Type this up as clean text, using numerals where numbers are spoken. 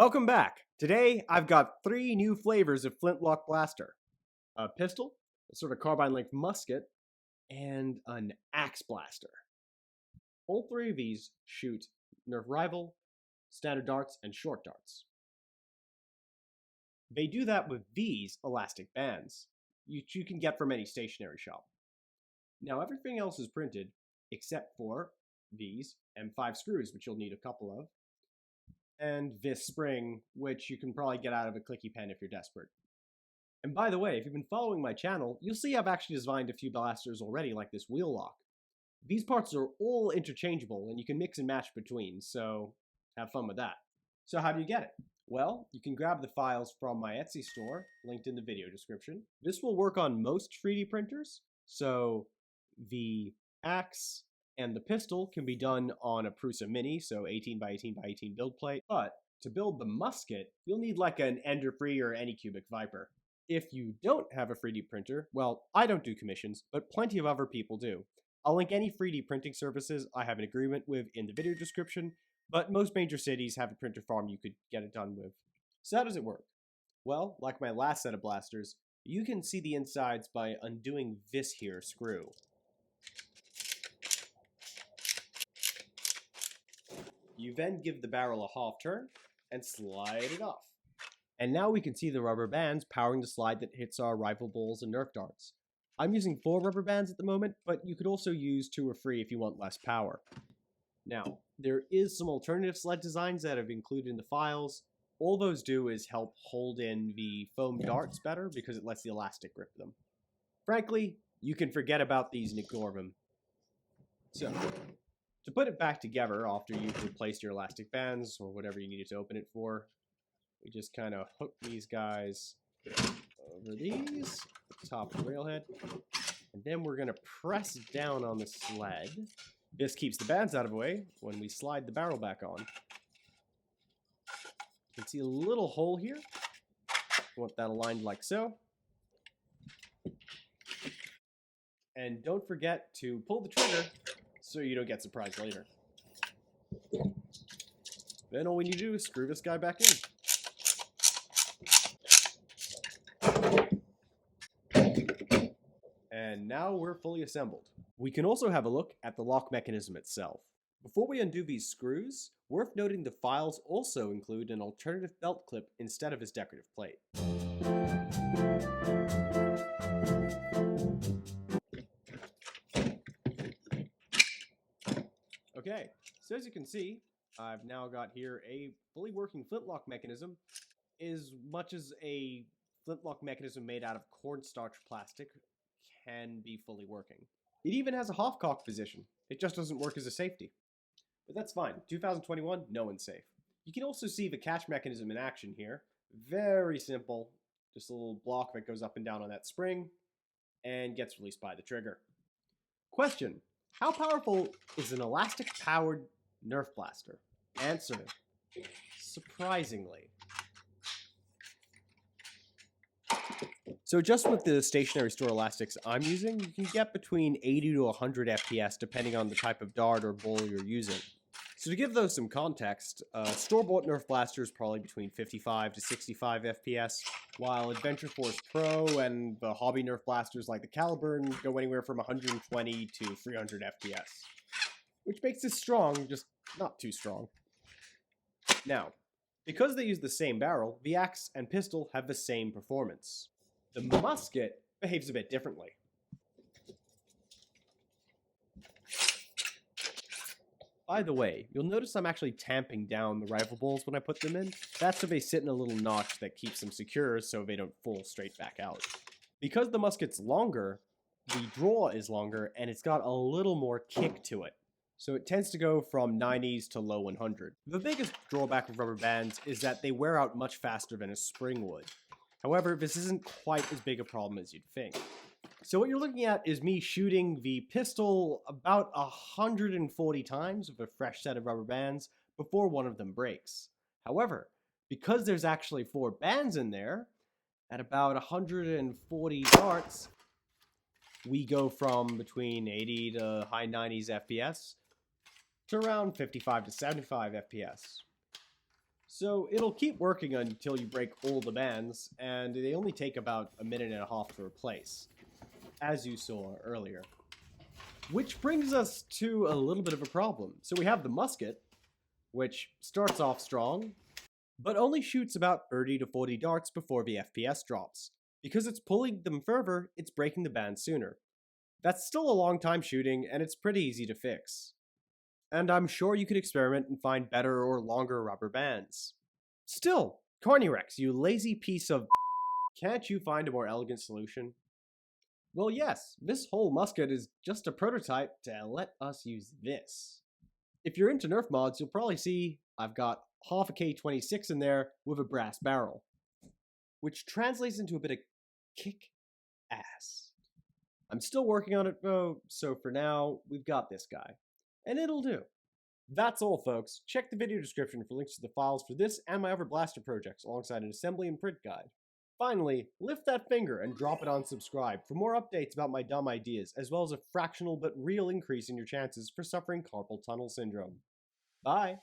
Welcome back. Today, I've got 3 new flavors of Flintlock blaster. A pistol, a sort of carbine-length musket, and an axe blaster. All 3 of these shoot Nerf rival, standard darts, and short darts. They do that with these elastic bands, which you can get from any stationery shop. Now everything else is printed, except for these M5 screws, which you'll need a couple of, and this spring, which you can probably get out of a clicky pen if you're desperate. And by the way, if you've been following my channel, you'll see I've actually designed a few blasters already, like this wheel lock. These parts are all interchangeable, and you can mix and match between, so have fun with that. So how do you get it? Well, you can grab the files from my Etsy store, linked in the video description. This will work on most 3D printers, so the axe and the pistol can be done on a Prusa Mini, so 18 by 18 by 18 build plate. But to build the musket, you'll need like an Ender Free or Anycubic Viper. If you don't have a 3D printer, well, I don't do commissions, but plenty of other people do. I'll link any 3D printing services I have an agreement with in the video description, but most major cities have a printer farm you could get it done with. So how does it work? Well, like my last set of blasters, you can see the insides by undoing this here screw. You then give the barrel a half turn and slide it off. And now we can see the rubber bands powering the slide that hits our rifle balls and Nerf darts. I'm using 4 rubber bands at the moment, but you could also use 2 or 3 if you want less power. Now, there is some alternative sled designs that I've included in the files. All those do is help hold in the foam darts better because it lets the elastic grip them. Frankly, you can forget about these and ignore them. So, to put it back together after you've replaced your elastic bands or whatever you needed to open it for, we just kind of hook these guys over these, top of the railhead, and then we're going to press down on the sled. This keeps the bands out of the way when we slide the barrel back on. You can see a little hole here. You want that aligned like so. And don't forget to pull the trigger so you don't get surprised later. Then all we need to do is screw this guy back in. And now we're fully assembled. We can also have a look at the lock mechanism itself. Before we undo these screws, worth noting the files also include an alternative belt clip instead of his decorative plate. Okay, so as you can see, I've now got here a fully working flintlock mechanism, as much as a flintlock mechanism made out of cornstarch plastic can be fully working. It even has a half cock position. It just doesn't work as a safety. But that's fine. 2021, no one's safe. You can also see the catch mechanism in action here. Very simple. Just a little block that goes up and down on that spring and gets released by the trigger. Question: how powerful is an elastic-powered Nerf blaster? Answer: surprisingly. So just with the stationary store elastics I'm using, you can get between 80 to 100 FPS depending on the type of dart or ball you're using. So to give those some context, store-bought Nerf blaster is probably between 55 to 65 FPS, while Adventure Force Pro and the hobby Nerf blasters like the Caliburn go anywhere from 120 to 300 FPS. Which makes this strong, just not too strong. Now, because they use the same barrel, the axe and pistol have the same performance. The musket behaves a bit differently. By the way, you'll notice I'm actually tamping down the rifle balls when I put them in. That's so they sit in a little notch that keeps them secure so they don't fall straight back out. Because the musket's longer, the draw is longer and it's got a little more kick to it. So it tends to go from 90s to low 100. The biggest drawback of rubber bands is that they wear out much faster than a spring would. However, this isn't quite as big a problem as you'd think. So what you're looking at is me shooting the pistol about 140 times with a fresh set of rubber bands before one of them breaks. However, because there's actually 4 bands in there, at about 140 darts, we go from between 80 to high 90s FPS to around 55 to 75 FPS. So it'll keep working until you break all the bands, and they only take about a minute and a half to replace, as you saw earlier. Which brings us to a little bit of a problem. So we have the Musket, which starts off strong, but only shoots about 30 to 40 darts before the FPS drops. Because it's pulling them further, it's breaking the band sooner. That's still a long time shooting, and it's pretty easy to fix. And I'm sure you could experiment and find better or longer rubber bands. Still, Cornyrex, you lazy piece of can't you find a more elegant solution? Well, yes, this whole musket is just a prototype to let us use this. If you're into Nerf mods, you'll probably see I've got half a K26 in there with a brass barrel, which translates into a bit of kick ass. I'm still working on it though, so for now, we've got this guy. And it'll do. That's all, folks. Check the video description for links to the files for this and my other blaster projects, alongside an assembly and print guide. Finally, lift that finger and drop it on subscribe for more updates about my dumb ideas, as well as a fractional but real increase in your chances for suffering carpal tunnel syndrome. Bye!